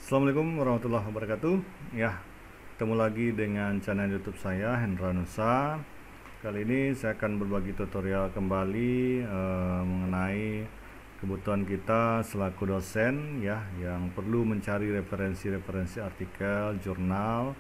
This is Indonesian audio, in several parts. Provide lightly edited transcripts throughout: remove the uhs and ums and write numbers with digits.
Assalamualaikum warahmatullahi wabarakatuh. Ya, ketemu lagi dengan channel YouTube saya Hendra Nusa. Kali ini saya akan berbagi tutorial kembali mengenai kebutuhan kita selaku dosen ya, yang perlu mencari referensi-referensi artikel, jurnal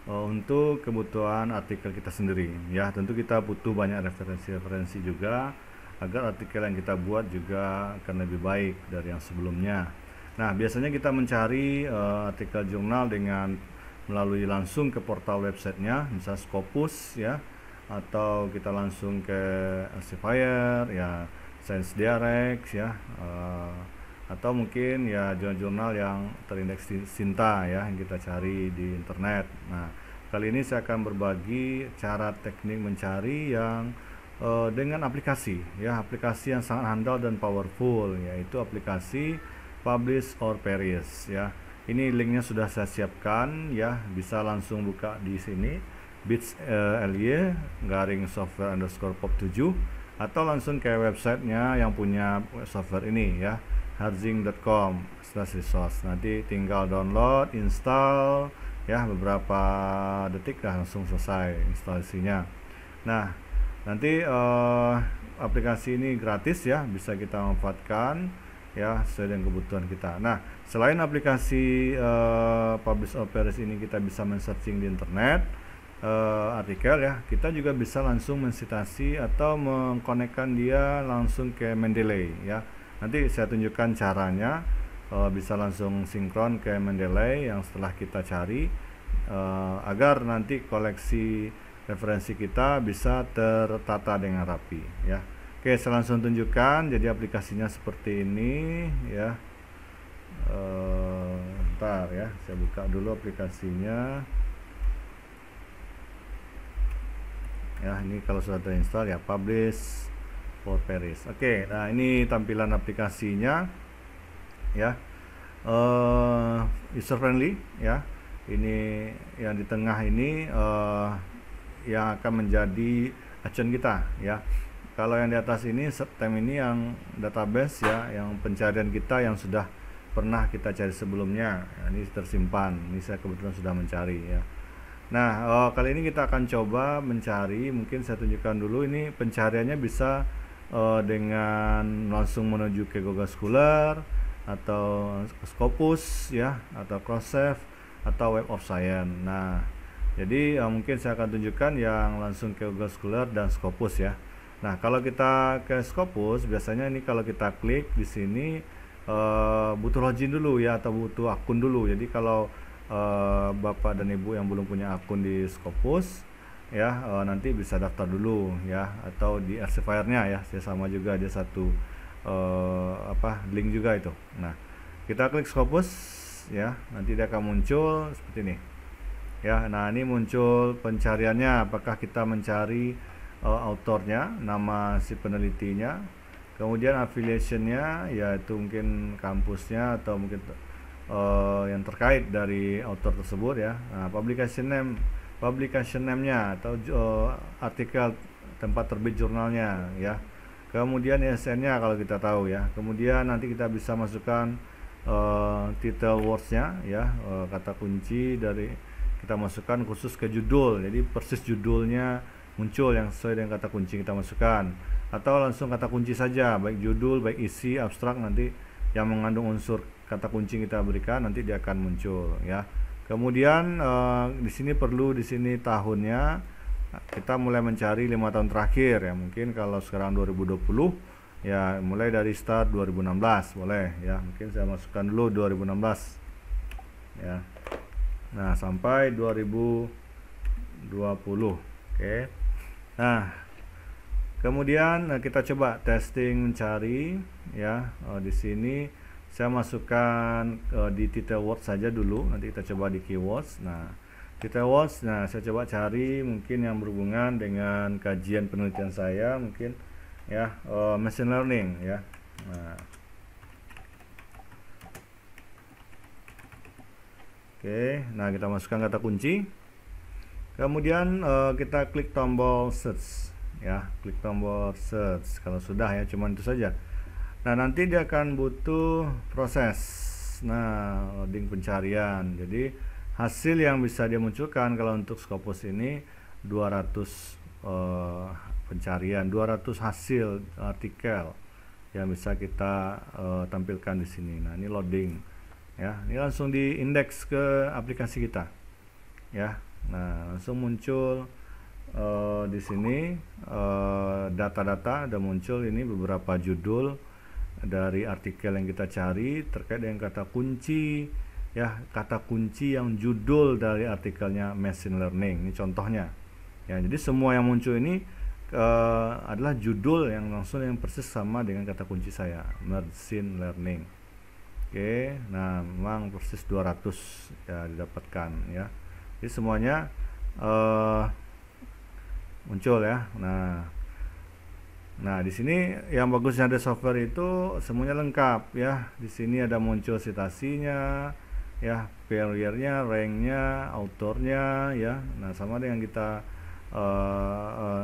untuk kebutuhan artikel kita sendiri. Ya, tentu kita butuh banyak referensi-referensi juga agar artikel yang kita buat juga akan lebih baik dari yang sebelumnya. Nah, biasanya kita mencari artikel jurnal dengan melalui langsung ke portal websitenya, misalnya Scopus ya, atau kita langsung ke Elsevier ya, Science Direct ya, atau mungkin ya jurnal-jurnal yang terindeks Sinta ya yang kita cari di internet. Nah, kali ini saya akan berbagi cara teknik mencari yang dengan aplikasi ya, aplikasi yang sangat handal dan powerful, yaitu aplikasi Publish or Perish ya. Ini linknya sudah saya siapkan ya, bisa langsung buka di sini bit.ly /software_pop7 atau langsung ke websitenya yang punya software ini ya, harzing.com/resource. Nanti tinggal download, install ya, beberapa detik dah langsung selesai instalasinya. Nah, nanti aplikasi ini gratis ya, bisa kita manfaatkan ya sesuai dengan kebutuhan kita. Nah, selain aplikasi Publish or Perish ini kita bisa men-searching di internet artikel ya, kita juga bisa langsung mensitasi atau mengkonekkan dia langsung ke Mendeley ya. Nanti saya tunjukkan caranya, bisa langsung sinkron ke Mendeley yang setelah kita cari, agar nanti koleksi referensi kita bisa tertata dengan rapi ya. Oke, saya langsung tunjukkan. Jadi aplikasinya seperti ini ya. Bentar ya, saya buka dulu aplikasinya ya. Ini kalau sudah terinstall ya, Publish or Perish. Oke, nah ini tampilan aplikasinya ya, user friendly ya. Ini yang di tengah ini yang akan menjadi acuan kita ya. Kalau yang di atas ini Septem ini yang database ya, yang pencarian kita yang sudah pernah kita cari sebelumnya ya, ini tersimpan. Ini saya kebetulan sudah mencari ya. Nah, kali ini kita akan coba mencari, mungkin saya tunjukkan dulu. Ini pencariannya bisa dengan langsung menuju ke Google Scholar atau Scopus ya, atau Crossref atau Web of Science. Nah, jadi mungkin saya akan tunjukkan yang langsung ke Google Scholar dan Scopus ya. Nah, kalau kita ke Scopus, biasanya ini kalau kita klik di sini butuh login dulu ya, atau butuh akun dulu. Jadi kalau Bapak dan Ibu yang belum punya akun di Scopus ya, nanti bisa daftar dulu ya, atau di Elsevier-nya ya, sama juga dia satu link juga itu. Nah, kita klik Scopus ya, nanti dia akan muncul seperti ini ya. Nah, ini muncul pencariannya, apakah kita mencari autornya, nama si penelitinya, kemudian affiliationnya, yaitu mungkin kampusnya atau mungkin yang terkait dari autor tersebut ya. Nah, publication name-nya atau artikel tempat terbit jurnalnya ya. Kemudian ISN-nya kalau kita tahu ya. Kemudian nanti kita bisa masukkan title words-nya ya, kata kunci dari kita masukkan khusus ke judul. Jadi persis judulnya muncul yang sesuai dengan kata kunci kita masukkan, atau langsung kata kunci saja, baik judul, baik isi, abstrak, nanti yang mengandung unsur kata kunci kita berikan nanti dia akan muncul ya. Kemudian di sini perlu di sini tahunnya, kita mulai mencari 5 tahun terakhir ya. Mungkin kalau sekarang 2020 ya, mulai dari start 2016 boleh ya. Mungkin saya masukkan dulu 2016 ya. Nah, sampai 2020. Oke. Nah, kemudian kita coba testing mencari ya. Di sini saya masukkan di title words saja dulu, nanti kita coba di keywords. Nah, title words, nah saya coba cari mungkin yang berhubungan dengan kajian penelitian saya, mungkin ya, machine learning ya. Nah, oke, nah kita masukkan kata kunci. Kemudian kita klik tombol search ya, klik tombol search kalau sudah ya, cuman itu saja. Nah, nanti dia akan butuh proses Nah, loading pencarian. Jadi hasil yang bisa dia munculkan kalau untuk Scopus ini 200 pencarian, 200 hasil artikel yang bisa kita tampilkan di sini. Nah, ini loading ya. Ini langsung diindeks ke aplikasi kita. Ya. Nah, langsung muncul di sini data-data udah muncul, ini beberapa judul dari artikel yang kita cari terkait dengan kata kunci ya, kata kunci yang judul dari artikelnya machine learning. Ini contohnya ya. Jadi semua yang muncul ini adalah judul yang langsung yang persis sama dengan kata kunci saya, machine learning. Oke, nah memang persis 200 ya didapatkan ya. Jadi semuanya muncul ya. Nah, di sini yang bagusnya ada software itu semuanya lengkap ya. Di sini ada muncul citasinya, ya, periodnya, ranknya, autornya, ya. Nah, sama dengan kita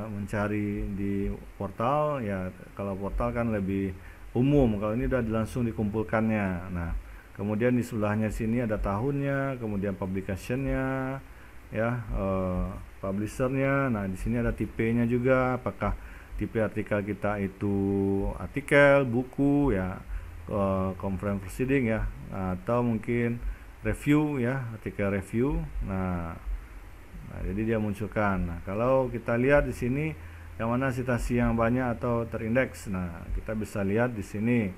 mencari di portal ya. Kalau portal kan lebih umum, kalau ini udah langsung dikumpulkannya. Nah, kemudian di sebelahnya sini ada tahunnya, kemudian publicationnya, ya, publishernya. Nah, di sini ada tipenya juga, apakah tipe artikel kita itu artikel, buku ya, conference proceeding ya, atau mungkin review ya, artikel review. Nah, jadi dia munculkan. Nah, kalau kita lihat di sini yang mana citasi yang banyak atau terindeks, nah kita bisa lihat di sini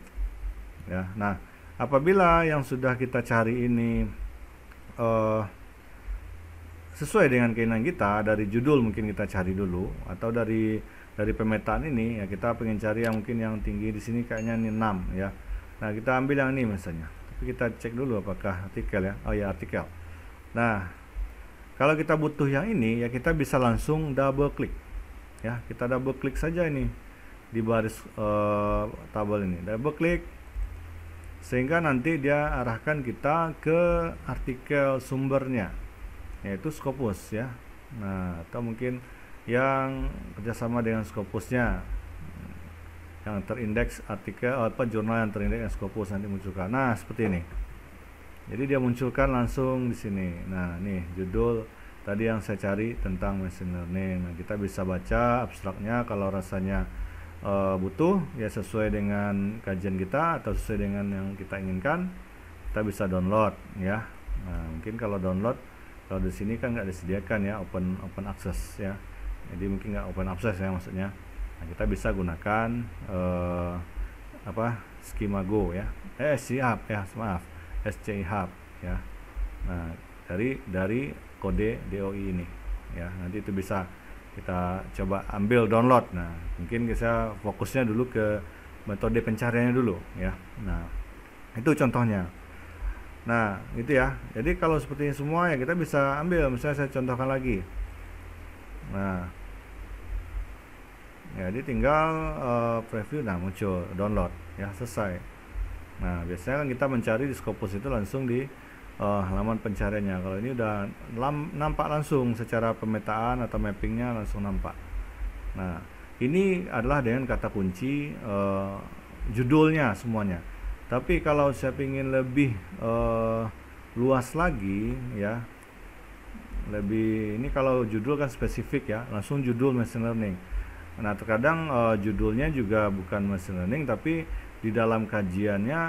ya. Nah, apabila yang sudah kita cari ini sesuai dengan keinginan kita, dari judul mungkin kita cari dulu, atau dari pemetaan ini ya, kita pengen cari yang mungkin yang tinggi di sini kayaknya ini 6 ya. Nah, kita ambil yang ini misalnya, tapi kita cek dulu apakah artikel ya. Oh ya, artikel. Nah, kalau kita butuh yang ini ya, kita bisa langsung double klik ya. Kita double klik saja ini di baris tabel ini, double klik, sehingga nanti dia arahkan kita ke artikel sumbernya, yaitu Scopus ya. Nah, atau mungkin yang kerjasama dengan Scopusnya, yang terindeks artikel jurnal yang terindeks Scopus nanti munculkan. Nah, seperti ini. Jadi dia munculkan langsung di sini. Nah, nih judul tadi yang saya cari tentang machine learning. Nah, kita bisa baca abstraknya kalau rasanya butuh ya, sesuai dengan kajian kita atau sesuai dengan yang kita inginkan, kita bisa download ya. Nah, mungkin kalau download, kalau di sini kan nggak disediakan ya open access ya, jadi mungkin nggak open access ya maksudnya. Nah, kita bisa gunakan Schema Go ya, SCHub ya, maaf, SCHub ya. Nah, dari kode DOI ini ya, nanti itu bisa kita coba ambil download. Nah, mungkin kita fokusnya dulu ke metode pencariannya dulu ya. Nah, itu contohnya. Nah, itu ya. Jadi kalau seperti ini semua ya, kita bisa ambil. Misalnya saya contohkan lagi. Nah, ya, jadi tinggal preview, nah muncul download ya, selesai. Nah, biasanya kan kita mencari di Scopus itu langsung di halaman pencariannya. Kalau ini udah nampak langsung secara pemetaan atau mappingnya langsung nampak. Nah, ini adalah dengan kata kunci judulnya semuanya. Tapi kalau saya ingin lebih luas lagi ya, lebih ini, kalau judul kan spesifik ya, langsung judul machine learning. Nah, terkadang judulnya juga bukan machine learning, tapi di dalam kajiannya,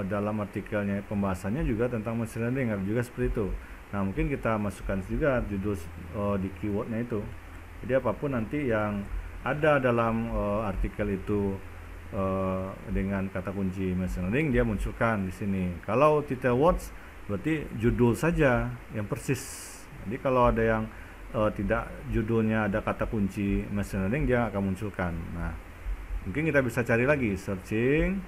dalam artikelnya, pembahasannya juga tentang machine learning, ada juga seperti itu. Nah, mungkin kita masukkan juga judul di keywordnya itu. Jadi apapun nanti yang ada dalam artikel itu dengan kata kunci machine learning, dia munculkan di sini. Kalau title words berarti judul saja yang persis. Jadi kalau ada yang tidak judulnya ada kata kunci machine learning, dia akan munculkan. Nah, mungkin kita bisa cari lagi, searching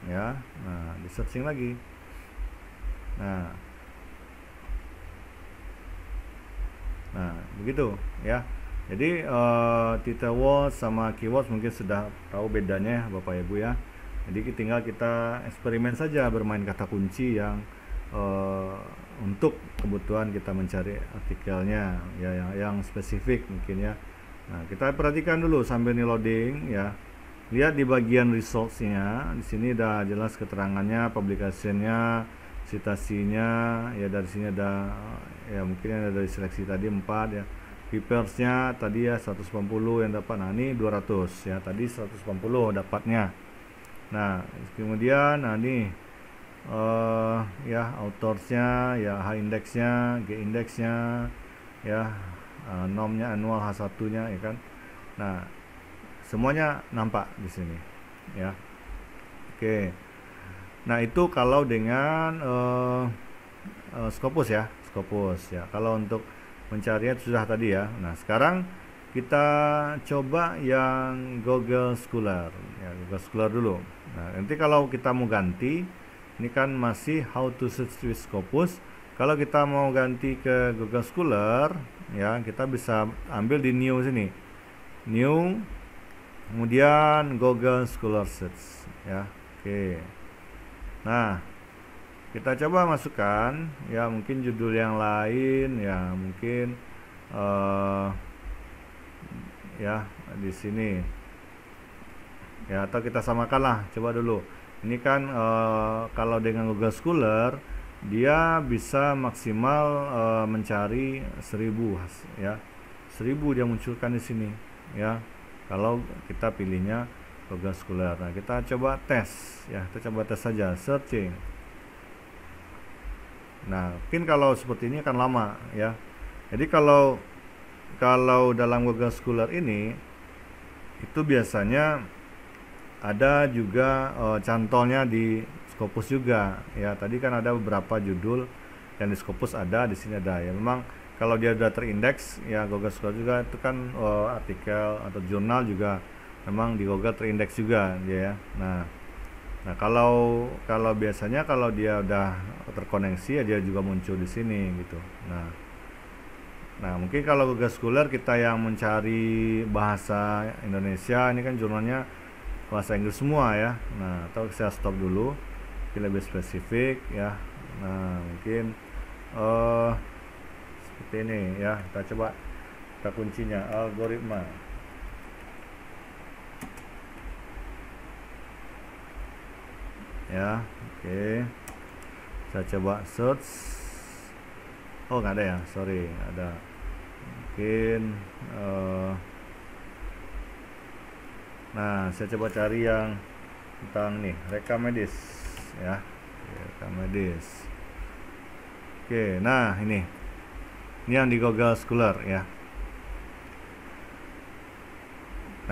ya. Nah, di searching lagi. Nah, begitu ya. Jadi title words sama keywords mungkin sudah tahu bedanya Bapak Ibu ya. Jadi tinggal kita eksperimen saja bermain kata kunci yang untuk kebutuhan kita mencari artikelnya ya, yang spesifik mungkin ya. Nah, kita perhatikan dulu sambil ini loading ya. lihat di bagian results-nya. Di sini udah jelas keterangannya, publication-nya, citasinya. Ya dari sini ada ya mungkin ada dari seleksi tadi 4 ya. Papers-nya tadi ya 180 yang dapat. Nah, ini 200 ya. Tadi 180 dapatnya. Nah, kemudian nah ini ya autorsnya, ya H indexnya, G indexnya, ya nomnya annual H1-nya ya kan. Nah, semuanya nampak di sini ya. Oke. Nah, itu kalau dengan Scopus ya, Scopus ya. Kalau untuk pencarian sudah tadi ya. Nah, sekarang kita coba yang Google Scholar ya, Google Scholar dulu. Nah, nanti kalau kita mau ganti, ini kan masih how to search with Scopus. Kalau kita mau ganti ke Google Scholar ya, kita bisa ambil di new sini, new, kemudian Google Scholar Search ya. Oke. Nah, kita coba masukkan ya, mungkin judul yang lain ya, mungkin ya di sini ya, atau kita samakanlah, coba dulu. Ini kan kalau dengan Google Scholar dia bisa maksimal mencari 1000 ya, 1000 dia munculkan di sini ya, kalau kita pilihnya Google Scholar. Nah, kita coba tes ya, kita coba tes saja searching. Nah, mungkin kalau seperti ini akan lama ya. Jadi kalau dalam Google Scholar ini itu biasanya ada juga cantolnya di Scopus juga ya. Tadi kan ada beberapa judul yang di Scopus ada, di sini ada ya. Memang kalau dia sudah terindeks ya, Google Scholar juga itu kan artikel atau jurnal juga memang di Google terindeks juga dia ya. Nah, kalau biasanya kalau dia udah terkoneksi ya dia juga muncul di sini gitu. Nah, mungkin kalau Google Scholar kita yang mencari bahasa Indonesia, ini kan jurnalnya bahasa Inggris semua ya. Nah, atau saya stop dulu, mungkin lebih spesifik ya. Nah, mungkin seperti ini ya. Kita coba, kita kuncinya algoritma. Ya, oke. Saya coba search. Oh, nggak ada ya, sorry, ada. Mungkin nah, saya coba cari yang tentang nih, rekam medis ya, rekam medis. Oke, nah ini yang di Google Scholar ya.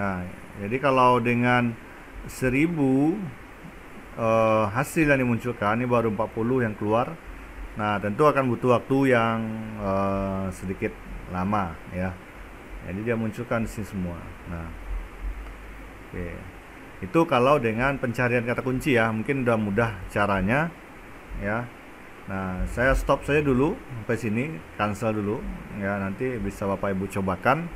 Nah, jadi kalau dengan 1000 hasil yang dimunculkan, ini baru 40 yang keluar. Nah, tentu akan butuh waktu yang sedikit lama ya. Jadi dia munculkan di sini semua. Nah, oke. Itu kalau dengan pencarian kata kunci ya, mungkin udah mudah caranya ya. Nah, saya stop saja dulu sampai sini, cancel dulu ya, nanti bisa Bapak Ibu cobakan.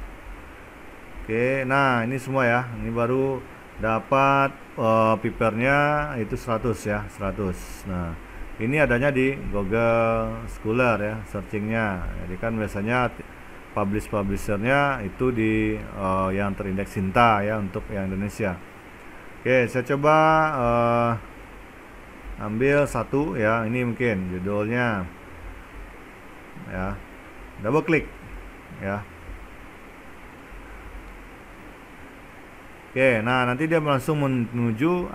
Oke, nah ini semua ya. Ini baru dapat papernya itu 100 ya, 100. Nah, ini adanya di Google Scholar ya, searchingnya. Jadi kan biasanya publishernya itu di yang terindeks Sinta ya, untuk yang Indonesia. Oke, saya coba ambil satu ya, ini mungkin judulnya ya, double klik ya. Oke, nah nanti dia langsung menuju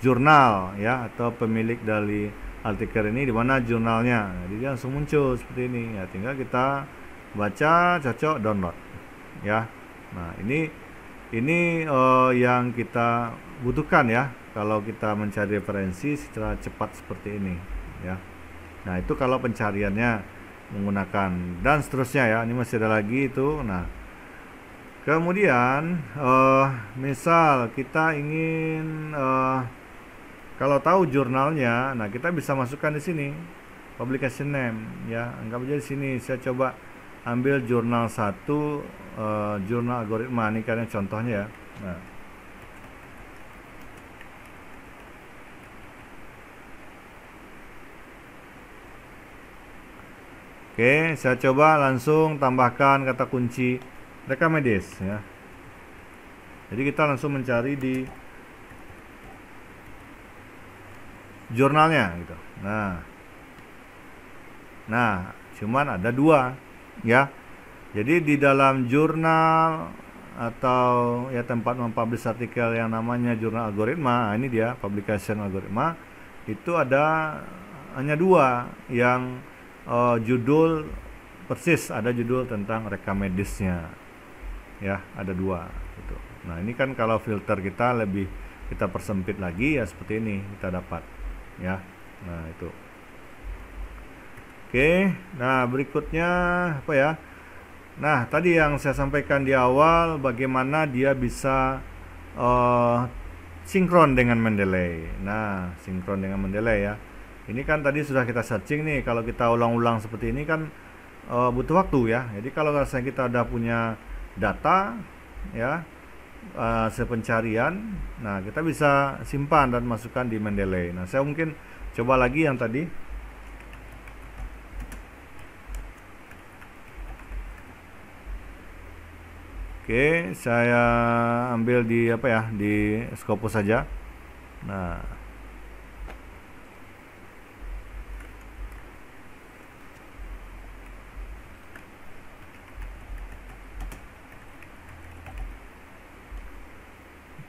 jurnal ya, atau pemilik dari artikel ini di mana jurnalnya. Jadi dia langsung muncul seperti ini ya, tinggal kita baca, cocok, download ya. Nah, ini yang kita butuhkan ya kalau kita mencari referensi secara cepat seperti ini ya. Nah, itu kalau pencariannya menggunakan, dan seterusnya ya. Ini masih ada lagi itu. Nah, kemudian misal kita ingin kalau tahu jurnalnya, nah kita bisa masukkan di sini publication name ya. Anggap aja di sini saya coba ambil jurnal 1, jurnal algoritma, ini karena contohnya ya. Nah, oke, saya coba langsung tambahkan kata kunci rekam medis ya. Jadi kita langsung mencari di jurnalnya gitu. Nah, cuman ada dua ya. Jadi di dalam jurnal atau ya tempat mempublish artikel yang namanya jurnal algoritma, ini dia publication algoritma, itu ada hanya dua yang judul persis, ada judul tentang rekam medisnya ya, ada dua gitu. Nah ini kan kalau filter kita lebih kita persempit lagi ya, seperti ini kita dapat ya. Nah itu oke. Nah berikutnya apa ya. Nah, tadi yang saya sampaikan di awal, bagaimana dia bisa sinkron dengan Mendeley. Nah, sinkron dengan Mendeley ya. Ini kan tadi sudah kita searching nih. Kalau kita ulang-ulang seperti ini kan butuh waktu ya. Jadi kalau misalnya kita udah punya data ya, sepencarian, nah kita bisa simpan dan masukkan di Mendeley. Nah, saya mungkin coba lagi yang tadi. Oke, saya ambil di apa ya, di Scopus saja. Nah,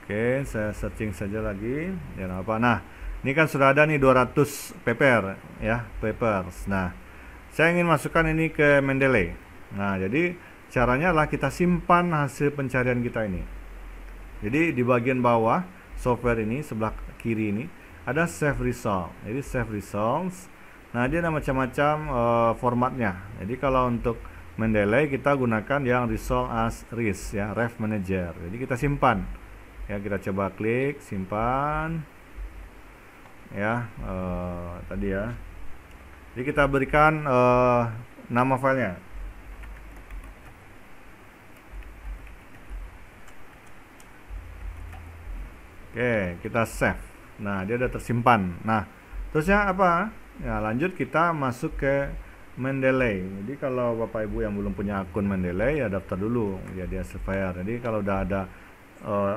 oke, saya searching saja lagi. Ya apa? Nah, ini kan sudah ada nih 200 paper ya, papers. Nah, saya ingin masukkan ini ke Mendeley. Nah, jadi caranya adalah kita simpan hasil pencarian kita ini. Jadi di bagian bawah software ini sebelah kiri ini ada save result. Jadi save results. Nah dia ada macam-macam formatnya. Jadi kalau untuk Mendeley kita gunakan yang result as RIS ya, ref manager. Jadi kita simpan. Ya kita coba klik simpan. Ya tadi ya. Jadi kita berikan nama filenya. Oke, kita save. Nah, dia udah tersimpan. Nah, terusnya apa? Ya, lanjut kita masuk ke Mendeley. Jadi kalau Bapak Ibu yang belum punya akun Mendeley, ya daftar dulu ya di Elsevier. Jadi kalau udah ada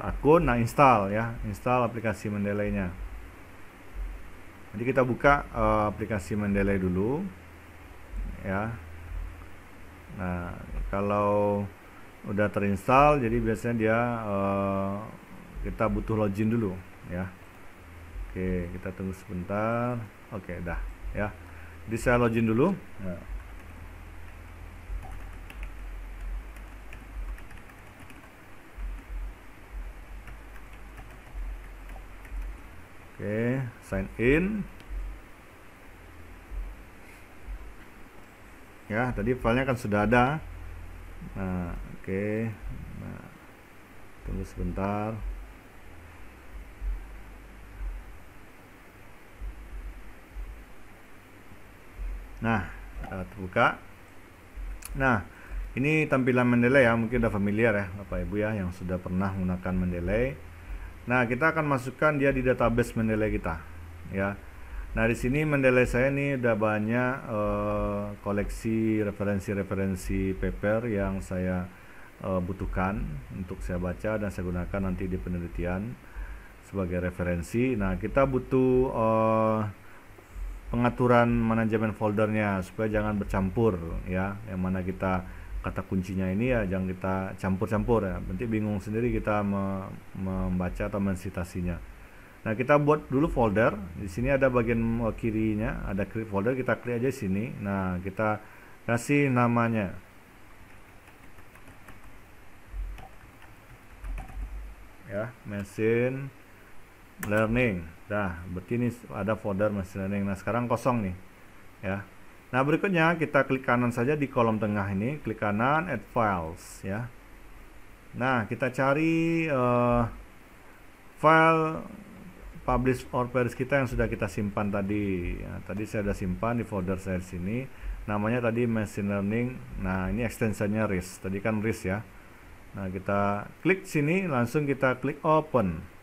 akun, nah install ya, install aplikasi Mendeley-nya. Jadi kita buka aplikasi Mendeley dulu, ya. Nah, kalau udah terinstall, jadi biasanya dia kita butuh login dulu ya. Oke, kita tunggu sebentar. Oke, dah ya. Jadi saya login dulu. Nah. Oke, sign in. Ya, tadi filenya kan sudah ada. Nah, oke. Nah, tunggu sebentar. Nah, terbuka. Nah, ini tampilan Mendeley ya, mungkin udah familiar ya Bapak Ibu ya yang sudah pernah menggunakan Mendeley. Nah, kita akan masukkan dia di database Mendeley kita, ya. Nah, di sini Mendeley saya ini udah banyak koleksi referensi-referensi paper yang saya butuhkan untuk saya baca dan saya gunakan nanti di penelitian sebagai referensi. Nah, kita butuh pengaturan manajemen foldernya supaya jangan bercampur ya, yang mana kita kata kuncinya ini ya jangan kita campur-campur ya, nanti bingung sendiri kita membaca atau mensitasinya. Nah kita buat dulu folder. Di sini ada bagian kirinya ada create folder, kita klik aja sini. Nah kita kasih namanya ya, machine learning. Nah, berarti ini ada folder machine learning. Nah, sekarang kosong nih. Ya. Nah, berikutnya kita klik kanan saja di kolom tengah ini, klik kanan add files ya. Nah, kita cari file publish or perish kita yang sudah kita simpan tadi. Ya, tadi saya sudah simpan di folder saya di sini. Namanya tadi machine learning. Nah, ini extensionnya RIS. Tadi kan RIS ya. Nah, kita klik sini, langsung kita klik open.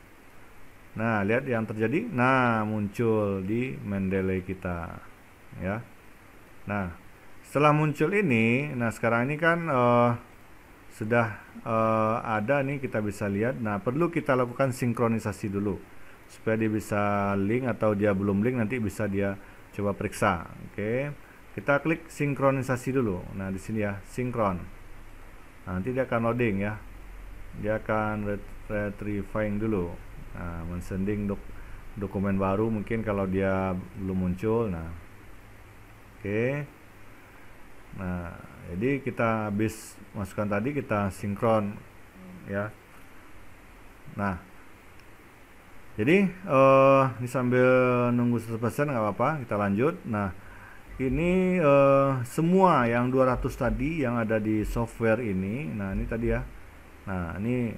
Nah, lihat yang terjadi. Nah, muncul di Mendeley kita, ya. Nah, setelah muncul ini, nah sekarang ini kan sudah ada nih, kita bisa lihat. Nah, perlu kita lakukan sinkronisasi dulu supaya dia bisa link, atau dia belum link nanti bisa dia coba periksa. Oke, kita klik sinkronisasi dulu. Nah, di sini ya, sinkron. Nah, nanti dia akan loading ya, dia akan retrieving dulu. Nah, mensending dokumen baru mungkin kalau dia belum muncul. Nah, oke. Nah, jadi kita habis masukkan tadi, kita sinkron ya. Nah, jadi ini sambil nunggu 100% nggak apa-apa, kita lanjut. Nah, ini semua yang 200 tadi yang ada di software ini. Nah, ini tadi ya. Nah, ini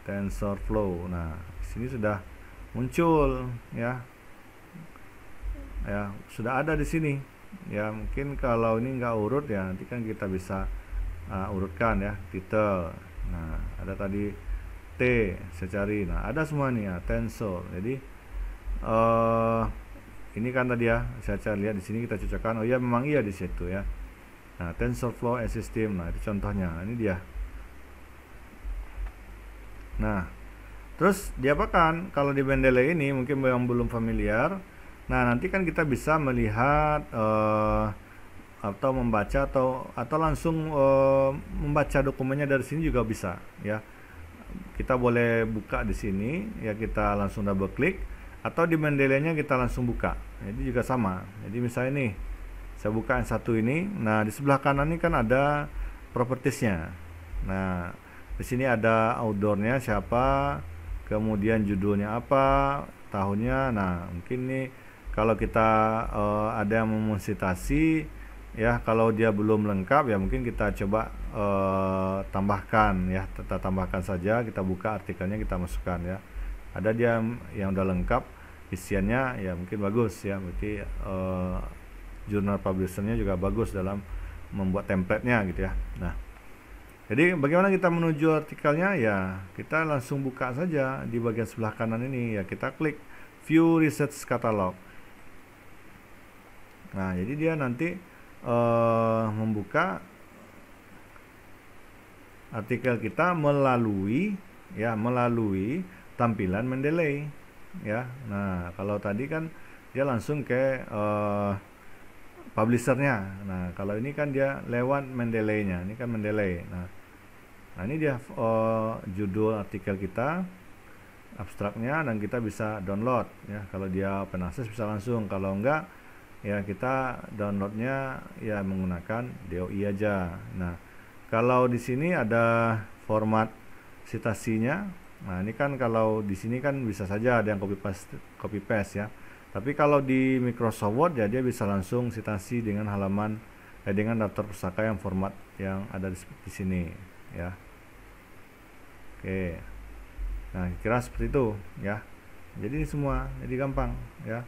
TensorFlow. Nah, di sini sudah muncul ya. Ya, sudah ada di sini. Ya, mungkin kalau ini nggak urut ya, nanti kan kita bisa urutkan ya, titel. Nah, ada tadi T, saya cari. Nah, ada semua nih ya, tensor. Jadi ini kan tadi ya, saya cari, lihat di sini kita cocokkan. Oh ya, memang iya di situ ya. Nah, TensorFlow System. Nah, itu contohnya. Ini dia. Nah, terus diapakan kalau di Mendeley ini, mungkin yang belum familiar. Nah, nanti kan kita bisa melihat atau membaca atau langsung membaca dokumennya dari sini juga bisa ya. Kita boleh buka di sini ya, kita langsung double klik, atau di Mendeley-nya kita langsung buka. Jadi juga sama. Jadi misalnya nih, saya buka yang satu ini. Nah, di sebelah kanan ini kan ada propertiesnya. Nah, di sini ada outdoor-nya siapa, kemudian judulnya apa, tahunnya. Nah, mungkin nih kalau kita ada yang memsitasi ya, kalau dia belum lengkap ya mungkin kita coba tambahkan ya, kita tambahkan saja, kita buka artikelnya, kita masukkan ya. Ada dia yang udah lengkap isiannya ya, mungkin bagus ya, berarti jurnal publishernya juga bagus dalam membuat template-nya gitu ya. Nah, jadi bagaimana kita menuju artikelnya ya, kita langsung buka saja di bagian sebelah kanan ini ya, kita klik view research catalog. Nah, jadi dia nanti membuka artikel kita melalui tampilan Mendeley ya. Nah, kalau tadi kan dia langsung ke publishernya. Nah, kalau ini kan dia lewat Mendeley-nya. Ini kan Mendeley. Nah, ini dia judul artikel kita, abstraknya, dan kita bisa download ya. Kalau dia open access bisa langsung, kalau enggak ya kita downloadnya ya menggunakan DOI aja. Nah, kalau di sini ada format citasinya. Nah, ini kan kalau di sini kan bisa saja ada yang copy paste ya. Tapi kalau di Microsoft Word ya, dia bisa langsung citasi dengan halaman dengan daftar pustaka yang format yang ada di sini ya. Oke. Nah, kira seperti itu ya. Jadi ini semua jadi gampang ya.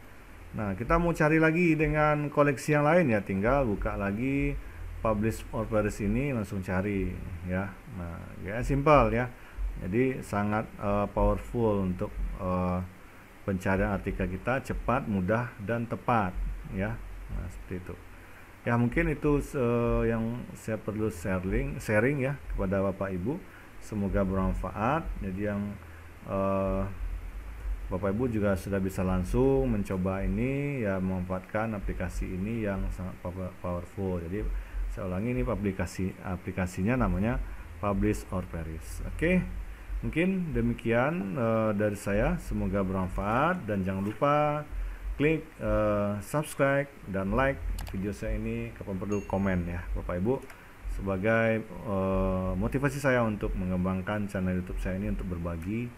Nah, kita mau cari lagi dengan koleksi yang lain ya, tinggal buka lagi publish or perish ini, langsung cari ya. Nah, ya simple ya. Jadi sangat powerful untuk pencarian artikel kita, cepat, mudah, dan tepat ya. Nah, seperti itu. Ya, mungkin itu yang saya perlu sharing ya kepada Bapak Ibu. Semoga bermanfaat. Jadi yang Bapak Ibu juga sudah bisa langsung mencoba ini ya, memanfaatkan aplikasi ini yang sangat powerful. Jadi saya ulangi, ini aplikasinya namanya Publish or Perish. Oke. Mungkin demikian dari saya, semoga bermanfaat, dan jangan lupa klik subscribe dan like video saya ini, kapan perlu komen ya Bapak Ibu, sebagai motivasi saya untuk mengembangkan channel YouTube saya ini untuk berbagi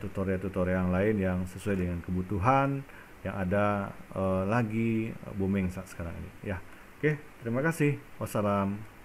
tutorial-tutorial yang lain yang sesuai dengan kebutuhan yang ada lagi booming saat sekarang ini ya. Oke, terima kasih. Wassalam.